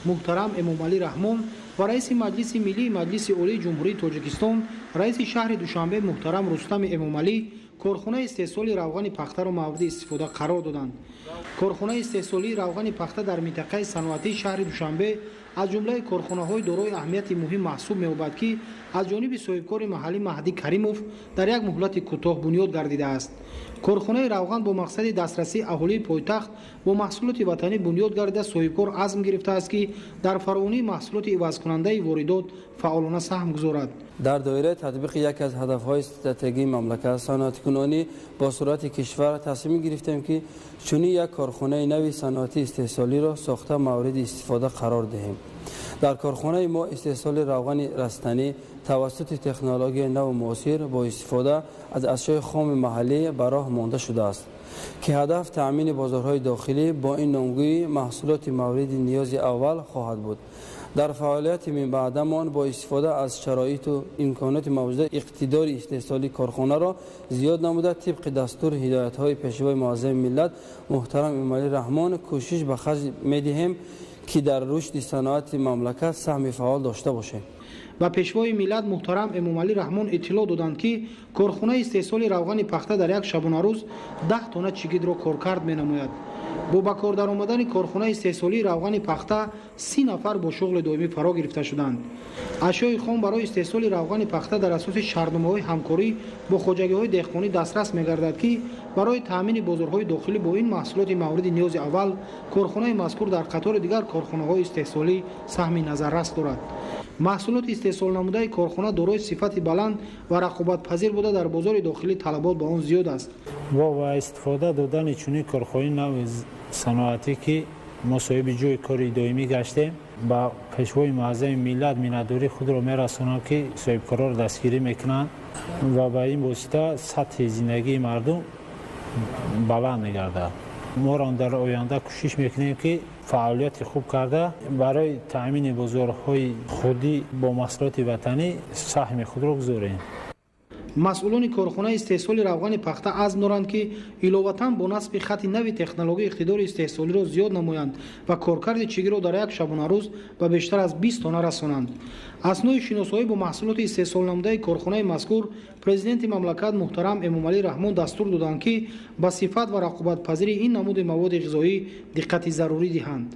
محترم امامعلی رحمان و رئیس مجلس ملی مجلس عالی جمهوری تاجیکستان رئیس شهر دوشنبه محترم رستم امامعلی کارخانه استحصال روغن پخته را مورد استفاده قرار دادند. کارخانه استحصالی روغن پخته در منطقه صنعتی شهر دوشنبه از جمله کارخانه‌های دارای اهمیت مهم محسوب می‌یابد که از جانب صاحبکار محلی مهدی کریموف در یک مهلت کوتاه بنیاد گردیده است. کارخانه روغن با مقصد دسترسی اهالی پایتخت با محصولات وطنی بنیاد گردیده صاحبکار عزم گرفته است که در فراوانی محصولات عوض کننده واردات فعالانه سهم گذارد. در دایره تطبیق یکی از هدف‌های استراتژی مملکت صنعتی‌کنانی با صورت کشور تصمیم گرفتیم که چنین یک کارخانه نوی صنعتی استحصالی را ساخته مورد استفاده قرار دهیم. در کارخانه ما استحصال روغن رستنی توسط تکنولوژی نو معاصر با استفاده از اشیاء خام محلی به راه مانده شده است که هدف تأمین بازارهای داخلی با این نامگویی محصولات مورد نیاز اول خواهد بود. در فعالیت من بعدمان با استفاده از شرایط و امکانات موجود اقتدار استحصالی کارخانه را زیاد نموده طبق دستور هدایت‌های پیشوای معظم ملت محترم امامعلی رحمان کوشش به خرج می‌دهیم که در رشد صنعت مملکت سهم فعال داشته باشیم. و پیشوای ملت محترم امامعلی رحمان اطلاع دادند که کارخانه استحصال روغن پخته در یک شبانه روز 10 تانه چگید را کارکرد می‌نماید. با به کار درآمدن کارخانه استحصالی روغن پخته 30 نفر با شغل دائمی فرا گرفته شدند. اشیاء خام برای استحصال روغن پخته در اساس شرطنامه‌های همکاری با خواجگی‌های دهقانی دسترس می‌گردد که برای تامین بازارهای داخلی با این محصولات مورد نیاز اول کارخانه مذکور در قطار دیگر کارخانه‌های استحصالی سهم نظررس دارد. محصولات استحصال نموده کارخانه دارای صفت بلند و رقابت پذیر بوده در بازار داخلی طلبات به آن زیاد است. با استفاده دادن چنین کارخانه نو صنعتی که ما صاحب جای کاری دائمی گشتیم با پیشوای معظم ملت مینداری خود را میرسانند که صاحبکارا را دستگیری میکنند و با این واسطه سطح زندگی مردم بلند میگردد. ما را در آینده کوشش میکنیم که فعالیت خوب کرده برای تأمین بازارهای خودی با محصولات وطنی سهم خود را گذاریم. مسئولان کارخانه استحصال روغن پخته عزم دارند که علاوه با نصب خط نوی تکنولوژی اقتدار استحصالی را زیاد نمایند و کارکرد چگی را در یک شبانه روز به بیشتر از 20 تانه رسانند. اثنای شناسایی با محصولات استحصال نموده کارخانه مذکور پرزیدنت مملکت محترم امامعلی رحمان دستور دادند که به صفت و رقابت پذیری این نمود مواد غذایی دقت ضروری دهند.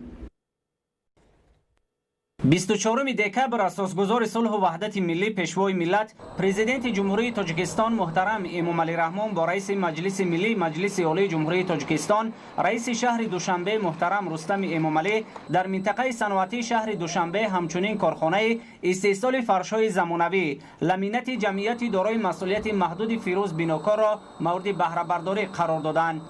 24 دکبر اساسگزار صلح و وحدت ملی پیشوای ملت پرزیدنت جمهوری تاجیکستان محترم امامعلی رحمان با رئیس مجلس ملی مجلس عالی جمهوری تاجیکستان رئیس شهر دوشنبه محترم رستم امامعلی در منطقه صنعتی شهر دوشنبه همچنین کارخانه استحصال فرش‌های زمانوی لمینت جمعیت دارای مسئولیت محدود فیروز بیناکار را مورد بهره برداری قرار دادند.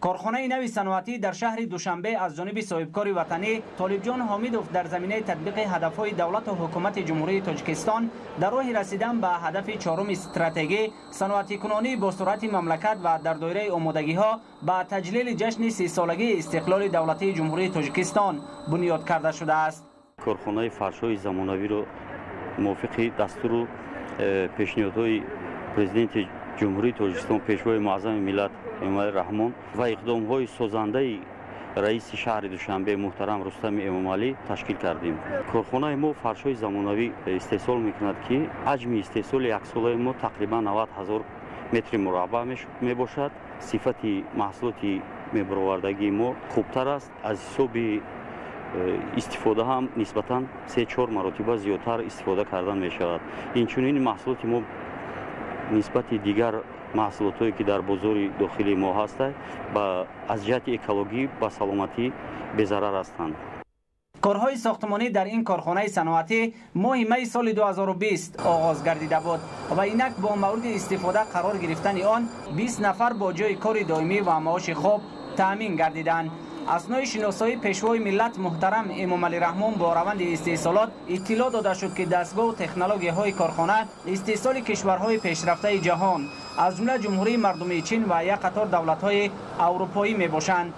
کارخانه نوی صنعتی در شهر دوشنبه از جانب صاحبکار وطنی طالب جان حامیدوف در زمینه تطبیق هدفهای دولت و حکومت جمهوری تاجیکستان در راه رسیدن به هدف چهارم استراتژی صنعتی کنانی با سرعت مملکت و در دایره آمادگی‌ها به تجلیل جشن 30 سالگی استقلال دولتی جمهوری تاجیکستان بنیاد کرده شده است. کارخانه فرش‌های زمانوی رو موافق دستور و پیشنهادهای پرزیدنت جمهوری تاجیکستان پیشوای معظم ملت امامعلی رحمان و اقدام‌های سازنده رئیس شهر دوشنبه محترم رستم امامعلی تشکیل کردیم. کارخانه ما فرش‌های زمانوی استحصال می‌کند که حجم استحصال یک ساله ما تقریبا 90,000 متر مربع میباشد. صفت محصولات میبروردگی ما خوبتر است. از حساب استفاده هم نسبتاً 3-4 مرتبه زیادتر استفاده کردن می‌شود. اینچنین محصولات ما نسبت دیگر محصولاتی که در بازار داخلی ما هستند با از جهت اکولوژی با سلامتی بی‌ضرر هستند. کارهای ساختمانی در این کارخانه صنعتی ماه می سال 2020 آغاز گردیده بود و اینک با مورد استفاده قرار گرفتن آن 20 نفر با جای کار دائمی و معاش خوب تامین گردیدند. اثنای شناسایی پیشوای ملت محترم امامعلی رحمان با روند استحصالات اطلاع داده شد که دستگاه و تکنولوژی های کارخانه استحصال کشورهای پیشرفته جهان از جمله جمهوری مردمی چین و یک قطار دولت‌های اروپایی میباشند.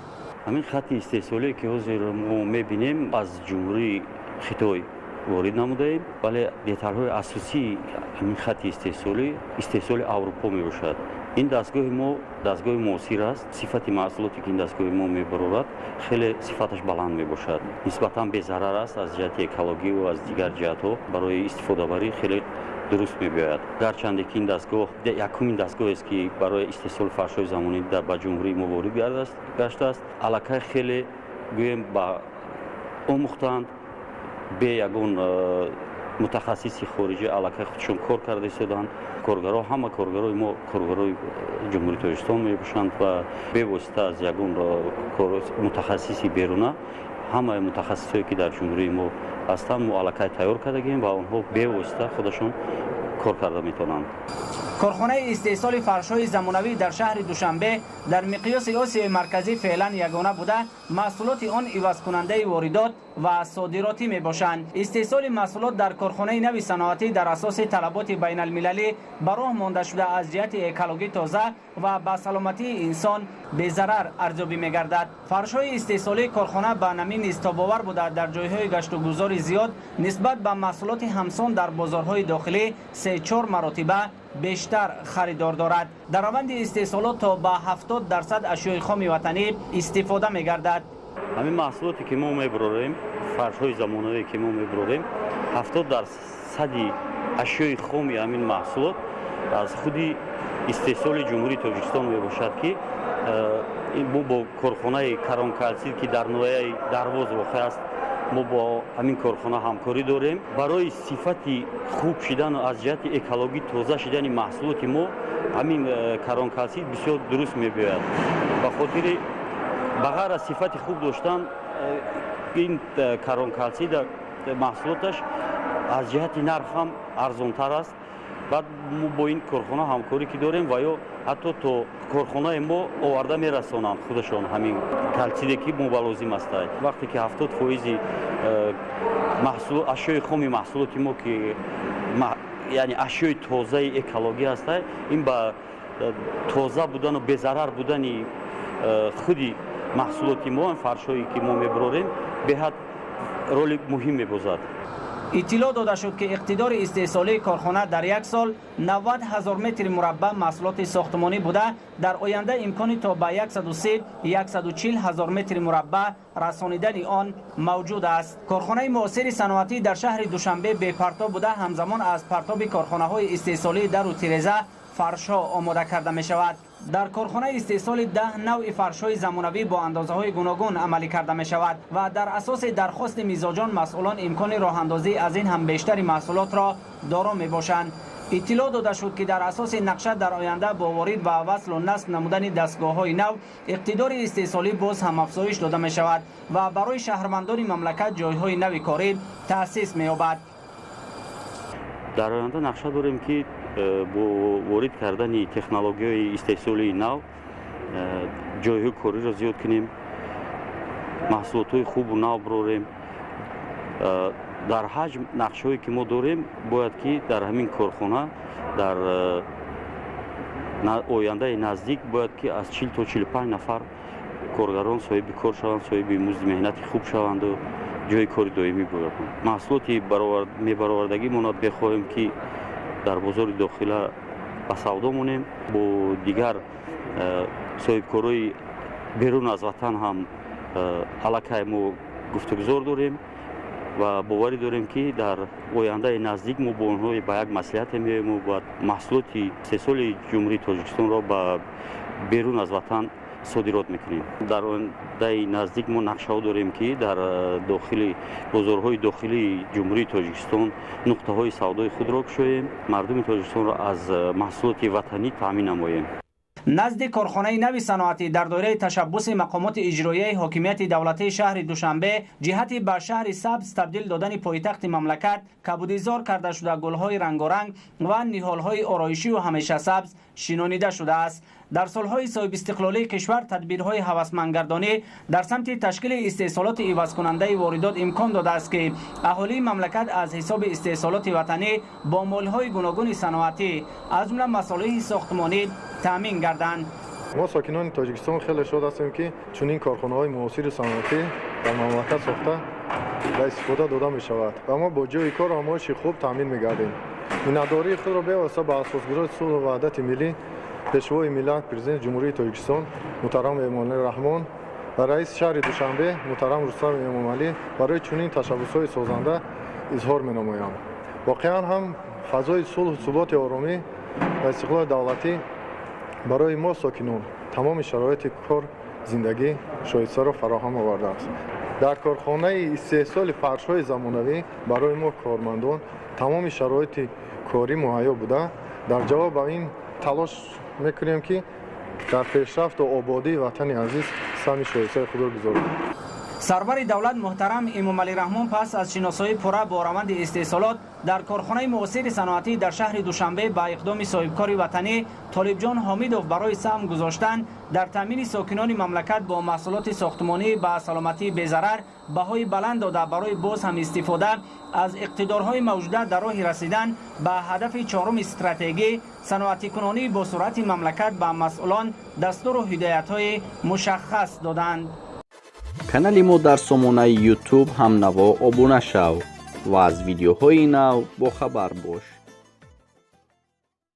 همین خط استحصالی که حاضر ما میبینیم از جمهوری خیتای وارد نموده، ولی دیتال‌های اساسی همین خط استحصال اروپا میباشد. این دستگاه ما دستگاه معاصر است. صفت محصولاتی که این دستگاه ما میبرد خیلی صفتش بلند میباشد. نسبتاً بی‌ضرر است از جهت اکولوژی و از دیگر جهت‌ها برای استفاده بری خیلی درست می‌باید. گرچند که این دستگاه یکمین دستگاه است که برای استحصال فرش‌های زمانی در جمهوری ما وارد گشته است. علاقه خیلی گویم با آموختند به یگان متخصصی خارجی علاقه خودشون کار کرده شدند. کارگرها همه کارگرای ما کارگرای جمهوری تاجیکستان میباشند و به واسطه از یگان متخصصی بیرونه همه متخصصایی که در جمهوری ما هستند ما علاقه تیار کردیم و آنها به واسطه خودشون کار کرده میتونند. کارخانه استحصال فرش‌های زمانوی در شهر دوشنبه در مقیاس آسیای مرکزی فعلا یگانه بوده، محصولات آن عوض کننده واردات و صادراتی می باشند. استحصال محصولات در کارخانه نوی صنعتی در اساس طلبات بین المللی براه مانده شده از جهت اکولوژی تازه و با سلامتی انسان به ضرر ارزیابی می گردد. فرش‌های استحصالی کارخانه به نمی نیستاباور بوده در جایهای گشت و گذار زیاد نسبت به محصولات همسان در بازارهای داخلی 3-4 مراتبه بیشتر خریدار دارد. در روند استحصالات تا به 70% اشیاء خام وطنی استفاده می گردد. همین محصولاتی که ما میبریم، فرش‌های زمانوی که ما میبریم، 70% اشیاء خام همین محصولات از خودی استحصال جمهوری تاجیکستان میباشد که این با کارخانه کران کالسید که در نوعه درواز واقع است ما با همین کارخانه همکاری داریم. برای صفت خوب شدن و از جهت اکولوژی تازه شدن محصولات ما همین کران کالسید بسیار درست میباید. به خاطر بغیر از صفت خوب داشتن این کران کالسید محصولاتش از جهت نرخ هم ارزانتر است. بعد ما با این کارخانه همکاری که داریم و یا حتی تو کارخانه ما آورده میرسانند خودشان همین کالسیدی که ما لازم است. وقتی که 70% محصول اشیاء خام محصولات ما که یعنی اشیاء تازه اکولوژی است، این با تازه بودن و بی‌ضرر بودن خودی محصولات ما فرش‌هایی که ما میبریم به حد رول مهم میبازد. اطلاع داده شد که اقتدار استحصالی کارخانه در یک سال 90,000 متر مربع محصولات ساختمانی بوده، در آینده امکانی تا به 140,000 متر مربع رسانیدن آن موجود است. کارخانه معاصر صنعتی در شهر دوشنبه به پرتاب بوده، همزمان از پرتاب کارخانه‌های استحصالی در و تیرزه فرش‌ها آماده کرده می شود. در کارخانه استحصال 10 نوع فرش‌های زمانوی با اندازه‌های گوناگون عملی کرده می شود و در اساس درخواست میزاجان مسئولان امکان راه اندازی از این هم بیشتر محصولات را دارا می باشند. اطلاع داده شد که در اساس نقشه در آینده با وارد و وصل و نصب نمودن دستگاه‌های نو اقتدار استحصالی باز هم افزایش داده می شود و برای شهروندان مملکت جای‌های نوی کاری تأسیس می یابد. در آینده نقشه داریم که با وارد کردن تکنولوژی استحصالی نو جای‌های کاری را زیاد کنیم، محصولات خوب و نو براریم. در حجم نقشه‌ای که ما داریم باید که در همین کارخانه در آینده نزدیک باید که از 40 تا 45 نفر کارگران صاحب کار شوند، صاحب مزد مهنت خوب شوند و جای کاری دائمی بگیرند. محصولاتی میبرآوردگی مونات بخواهیم که در بازار داخله به سودا مونیم، با دیگر صاحب کارهای بیرون از وطن هم علاقه ما گفتگو داریم و باوری داریم که در آینده نزدیک ما با اونها به یک مصلحت میایم و با محصولات استحصال جمهوری تاجیکستان را به بیرون از وطن صادرات میکنیم. در آینده نزدیک ما نقشه داریم که در داخل بازارهای داخلی جمهوری تاجیکستان نقطه های سودای خود را گشاییم، مردم تاجیکستان را از محصولات وطنی تامین نماییم. نزد کارخانه نوی صنعتی در دایره تشبث مقامات اجرایی حاکمیت دولتی شهر دوشنبه جهت به شهر سبز تبدیل دادن پایتخت مملکت کبودیزار کرده شده گل‌های رنگارنگ و نهال‌های آرایشی و همیشه سبز شنانیده شده است. در سالهای صاحب استقلالی کشور تدبیرهای هوسمندگردانی در سمت تشکیل استحصالات عوض کننده واردات امکان داده است که اهالی مملکت از حساب استحصالات وطنی با مال‌های گوناگون صنعتی از جمله مصالح ساختمانی تامین گردند. ما ساکنان تاجیکستان خیلی شاد هستیم که چنین کارخانه‌های معاصر صنعتی در مملکت ساخته و استفاده داده می شود و ما با جای کار آموزش خوب تامین می‌گردیم. میانه‌داری خود را به واسطه با اساسگذار صلح و وحدت ملی پیشوای ملت پرزیدنت جمهوری تاجیکستان محترم امامعلی رحمان و رئیس شهر دوشنبه محترم رستم امامعلی برای چنین تشبث‌های سازنده اظهار می‌نمایم. واقعا هم فضای صلح و ثبات آرامی و استقلال دولتی برای ما ساکنان تمام شرایط کار زندگی شایسته را فراهم آورده است. در کارخانه استحصال فرش‌های زمانوی برای ما کارمندان تمام شرایط کاری مهیا بوده. در جواب به این تلاش میکنیم که در پیشرفت و آبادی وطن عزیز سهم شایسته خود را گذاریم. سرور دولت محترم امامعلی رحمان پس از شناسایی پوره با روند استحصالات در کارخانه معاصر صنعتی در شهر دوشنبه با اقدام صاحبکار وطنی طالب جان حامیدوف برای سهم گذاشتن در تامین ساکنان مملکت با محصولات ساختمانی با سلامتی بی‌ضرر بهای بلند داده برای باز هم استفاده از اقتدارهای موجوده در راه رسیدن به هدف چهارم استراتژی صنعتی کنانی با سرعت مملکت به مسئولان دستور و هدایت‌های مشخص دادند. канали мо дар сомонаи YouTube ҳамнаво обуна шав ва аз видеоҳои нав бохабар бош.